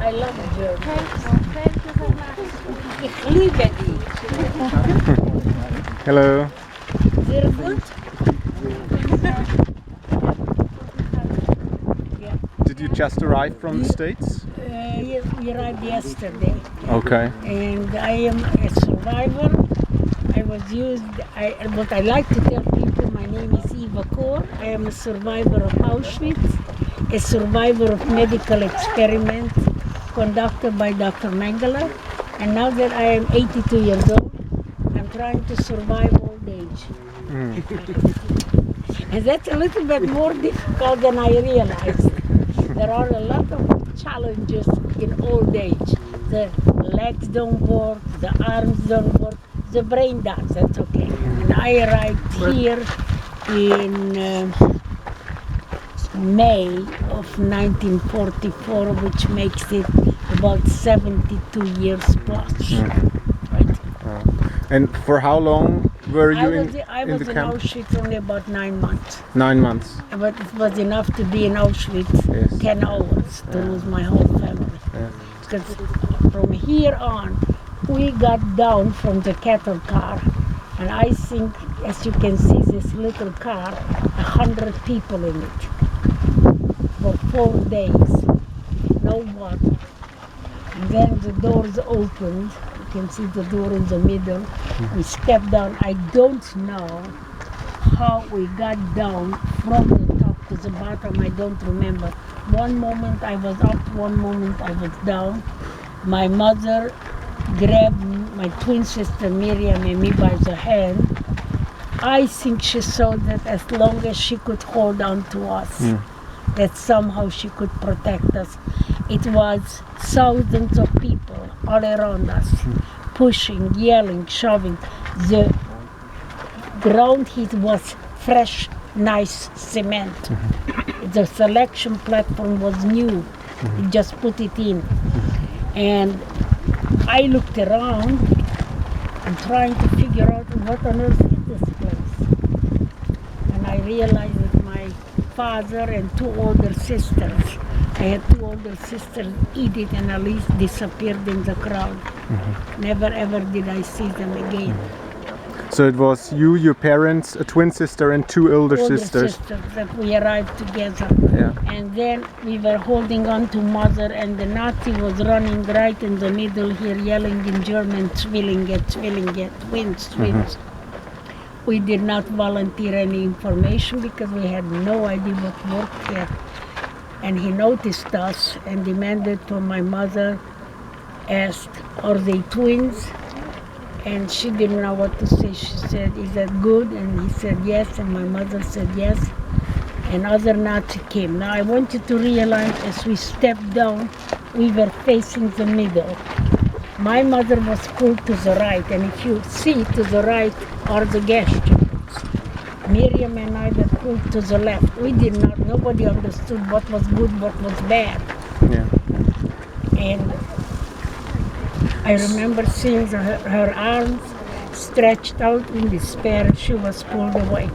I love German. Thank you very much. Ich liebe die. Hello. Sehr gut. Did you just arrive from the States? Yes, we arrived yesterday. Okay. And I am a survivor. I was used, what I like to tell people, my name is Eva Kor. I am a survivor of Auschwitz, a survivor of medical experiment conducted by Dr. Mengele. And now that I am 82 years old, I'm trying to survive old age. And that's a little bit more difficult than I realized. There are a lot of challenges in old age. The legs don't work, the arms don't work, the brain does, that's okay. And I arrived here in May of 1944, which makes it about 72 years plus. Right? And for how long were you I in was the in camp? Auschwitz only about 9 months. 9 months. But it was enough to be in Auschwitz Yes. 10 hours to lose my whole family. Yeah. Because from here on, we got down from the cattle car, and I think, as you can see, this little car, 100 people in it for 4 days, no water. And then the doors opened. You can see the door in the middle. We stepped down. I don't know how we got down from the top to the bottom. I don't remember. One moment I was up, one moment I was down. My mother grabbed my twin sister Miriam and me by the hand. I think she saw that as long as she could hold on to us, that somehow she could protect us. It was thousands of people all around us, pushing, yelling, shoving. The ground heat was fresh, nice cement. The selection platform was new. We just put it in. And I looked around and trying to figure out what on earth is this place. And I realized that my father and 2 older sisters, I had 2 older sisters, Edith and Alice, disappeared in the crowd. Never ever did I see them again. So it was you, your parents, a twin sister and 2 older sisters. That we arrived together. Yeah. And then we were holding on to mother, and the Nazi was running right in the middle here, yelling in German, Zwillinge, Zwillinge, twins, twins. We did not volunteer any information because we had no idea what worked here. And he noticed us and demanded from my mother, asked, are they twins? And she didn't know what to say. She said, is that good? And he said yes, and my mother said yes. And other Nazi came. Now I want you to realize as we stepped down, we were facing the middle. My mother was pulled to the right, and if you see to the right are the gas chambers. Miriam and I were pulled to the left. We did not, nobody understood what was good, what was bad. Yeah. And I remember seeing her arms stretched out in despair. She was pulled away.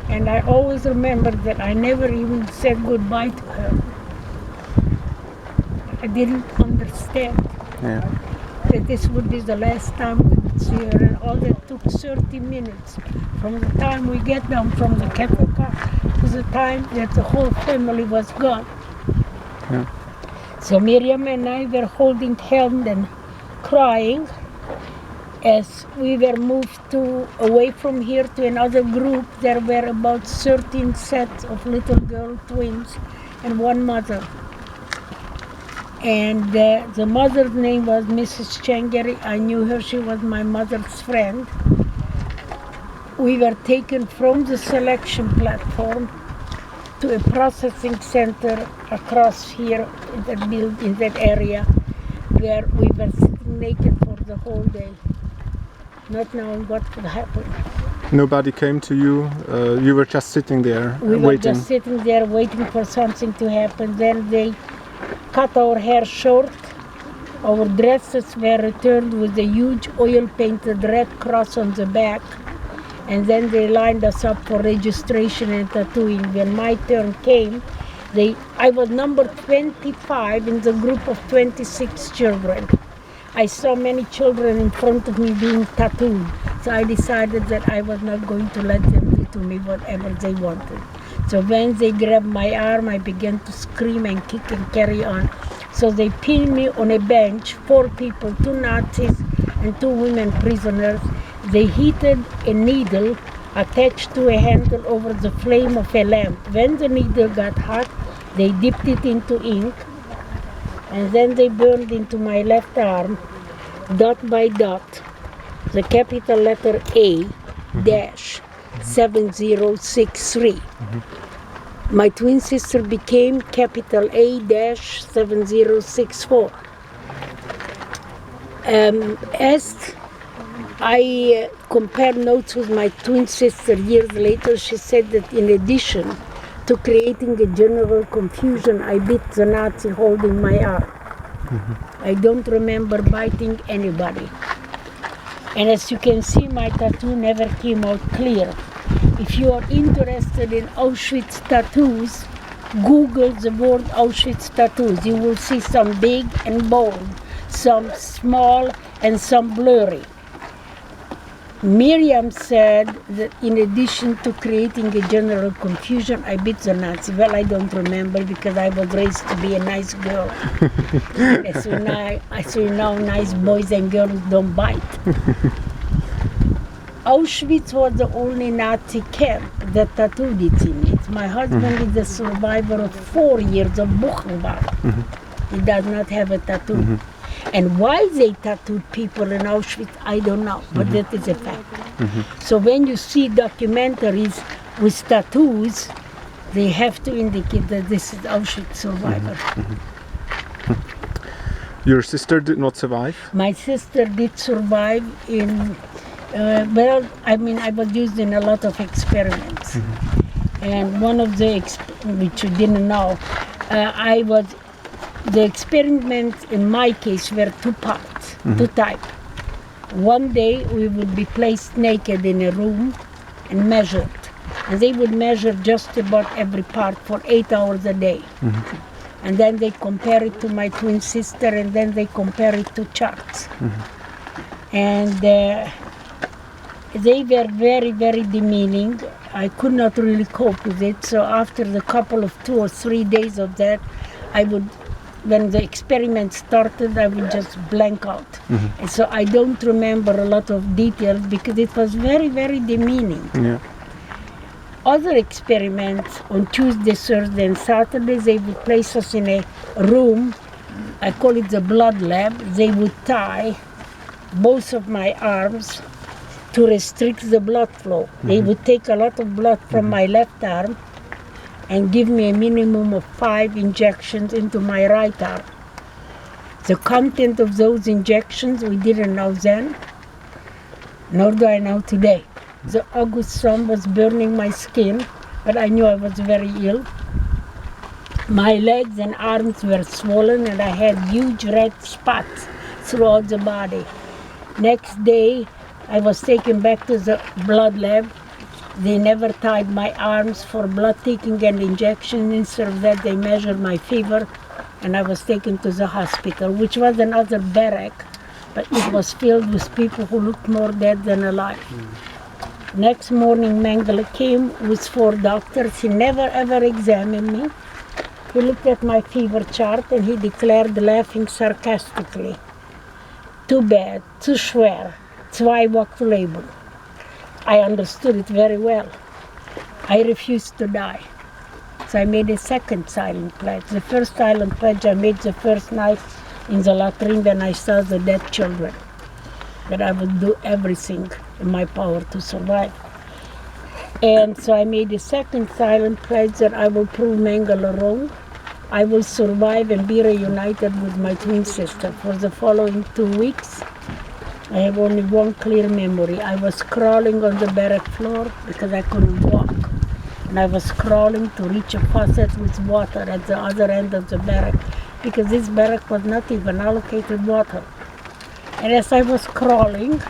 And I always remember that I never even said goodbye to her. I didn't understand that this would be the last time we would see her. And all that took 30 minutes from the time we get down from the cattle car to the time that the whole family was gone. Yeah. So Miriam and I were holding hands and crying as we were moved away from here to another group. There were about 13 sets of little girl twins and 1 mother. And the mother's name was Mrs. Chengeri. I knew her, she was my mother's friend. We were taken from the selection platform to a processing center across here in that area where we were sitting naked for the whole day, not knowing what would happen. Nobody came to you? You were just sitting there We waiting? were just sitting there waiting for something to happen. Then they cut our hair short. Our dresses were returned with a huge oil-painted red cross on the back. And then they lined us up for registration and tattooing. When my turn came, I was number 25 in the group of 26 children. I saw many children in front of me being tattooed, so I decided that I was not going to let them do to me whatever they wanted. So when they grabbed my arm, I began to scream and kick and carry on. So they pinned me on a bench, 4 people, 2 Nazis and 2 women prisoners. They heated a needle attached to a handle over the flame of a lamp. When the needle got hot, they dipped it into ink, and then they burned into my left arm, dot by dot, the capital letter A dash 7063. My twin sister became capital A dash 7064. As I compared notes with my twin sister years later, she said that in addition to creating a general confusion, I bit the Nazi holding my arm. I don't remember biting anybody. And as you can see, my tattoo never came out clear. If you are interested in Auschwitz tattoos, Google the word Auschwitz tattoos. You will see some big and bold, some small and some blurry. Miriam said that in addition to creating a general confusion, I bit the Nazi. Well, I don't remember because I was raised to be a nice girl. So now nice boys and girls don't bite. Auschwitz was the only Nazi camp that tattooed its image. My husband is a survivor of 4 years of Buchenwald. He does not have a tattoo. And why they tattooed people in Auschwitz, I don't know, but that is a fact. So when you see documentaries with tattoos, they have to indicate that this is Auschwitz survivor. Your sister did not survive? My sister did survive in, I was used in a lot of experiments. And one of the, which you didn't know, the experiments in my case were 2 parts, 2 types. One day we would be placed naked in a room and measured. And they would measure just about every part for 8 hours a day. And then they compare it to my twin sister, and then they compare it to charts. And they were very, very demeaning. I could not really cope with it. So after the couple of 2 or 3 days of that, when the experiment started, I would just blank out. And so I don't remember a lot of details because it was very, very demeaning. Other experiments on Tuesday, Thursday, and Saturday, they would place us in a room. I call it the blood lab. They would tie both of my arms to restrict the blood flow. They would take a lot of blood from my left arm and give me a minimum of 5 injections into my right arm. The content of those injections we didn't know then, nor do I know today. The August sun was burning my skin, but I knew I was very ill. My legs and arms were swollen and I had huge red spots throughout the body. Next day, I was taken back to the blood lab. They never tied my arms for blood taking and injection. Instead of that, they measured my fever, and I was taken to the hospital, which was another barrack, but it was filled with people who looked more dead than alive. Next morning, Mengele came with 4 doctors. He never ever examined me. He looked at my fever chart and he declared, laughing sarcastically, "Too bad, zu schwer, 2 Wochen Leben." I understood it very well. I refused to die. So I made a second silent pledge. The first silent pledge I made the first night in the latrine when I saw the dead children, that I would do everything in my power to survive. And so I made a second silent pledge that I will prove Mengele wrong. I will survive and be reunited with my twin sister. For the following 2 weeks, I have only one clear memory. I was crawling on the barrack floor because I couldn't walk. And I was crawling to reach a faucet with water at the other end of the barrack because this barrack was not even allocated water. And as I was crawling,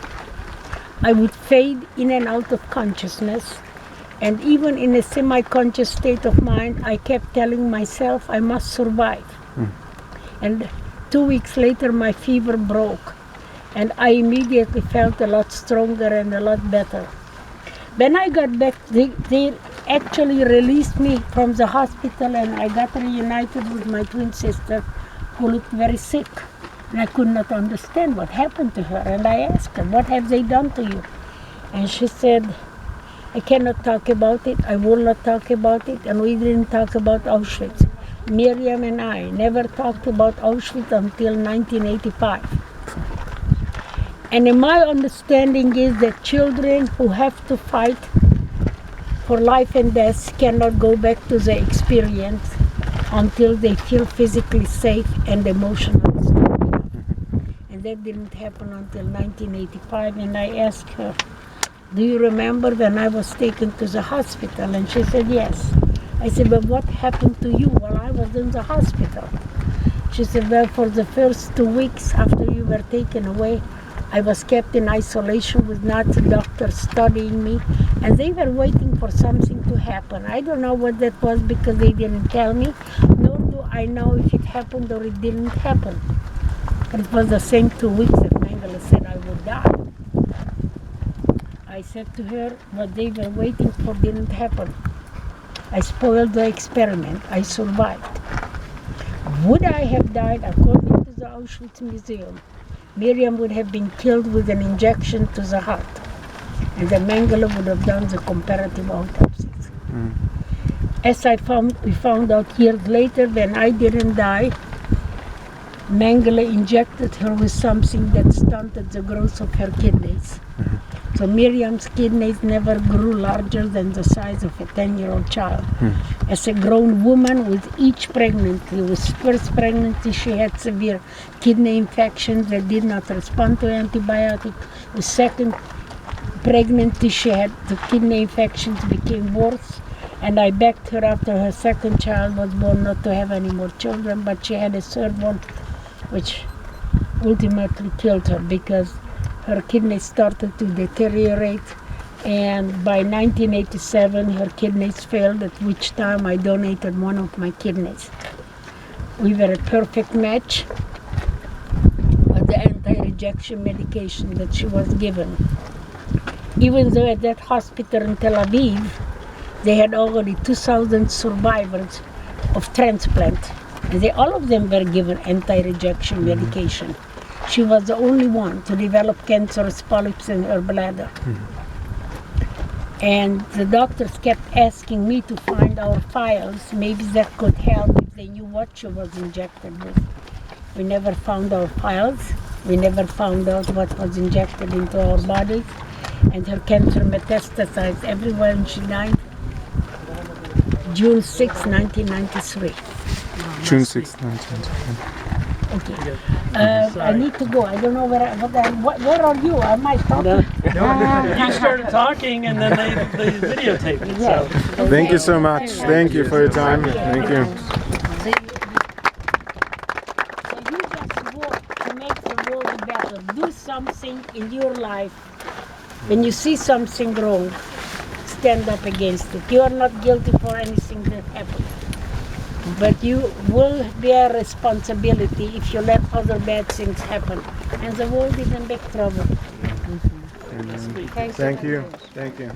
I would fade in and out of consciousness. And even in a semi-conscious state of mind, I kept telling myself I must survive. And 2 weeks later, my fever broke. And I immediately felt a lot stronger and a lot better. When I got back, they actually released me from the hospital, and I got reunited with my twin sister, who looked very sick. And I could not understand what happened to her. And I asked her, what have they done to you? And she said, I cannot talk about it, I will not talk about it, and we didn't talk about Auschwitz. Miriam and I never talked about Auschwitz until 1985. And in my understanding is that children who have to fight for life and death cannot go back to the experience until they feel physically safe and emotionally strong. And that didn't happen until 1985, and I asked her, do you remember when I was taken to the hospital? And she said, yes. I said, but what happened to you while I was in the hospital? She said, well, for the first 2 weeks after you were taken away, I was kept in isolation with Nazi doctors studying me, and they were waiting for something to happen. I don't know what that was because they didn't tell me, nor do I know if it happened or it didn't happen. But it was the same 2 weeks that Mengele said I would die. I said to her, what they were waiting for didn't happen. I spoiled the experiment. I survived. Would I have died according to the Auschwitz Museum? Miriam would have been killed with an injection to the heart, and the Mengele would have done the comparative autopsies. As we found out years later, when I didn't die, Mengele injected her with something that stunted the growth of her kidneys. So Miriam's kidneys never grew larger than the size of a 10-year-old child. As a grown woman, with each pregnancy, with first pregnancy she had severe kidney infections that did not respond to antibiotics. With second pregnancy the kidney infections became worse, and I begged her after her second child was born not to have any more children, but she had a third one, which ultimately killed her because her kidneys started to deteriorate, and by 1987 her kidneys failed, at which time I donated one of my kidneys. We were a perfect match with the anti-rejection medication that she was given. Even though at that hospital in Tel Aviv, they had already 2,000 survivors of transplant, and all of them were given anti-rejection medication. She was the only one to develop cancerous polyps in her bladder. And the doctors kept asking me to find our files. Maybe that could help if they knew what she was injected with. We never found our files. We never found out what was injected into our bodies. And her cancer metastasized everywhere, and she died June 6, 1993. June 6, 1993. Okay. I need to go. I don't know where are you? Am I talking? No, you started talking and then they videotaped it. So. Thank you so much. Thank you for your time. Thank you. So you just work to make the world better. Do something in your life. When you see something wrong, stand up against it. You are not guilty for anything that happened. But you will bear responsibility if you let other bad things happen. And the world is in big trouble. Thank you. Thank you.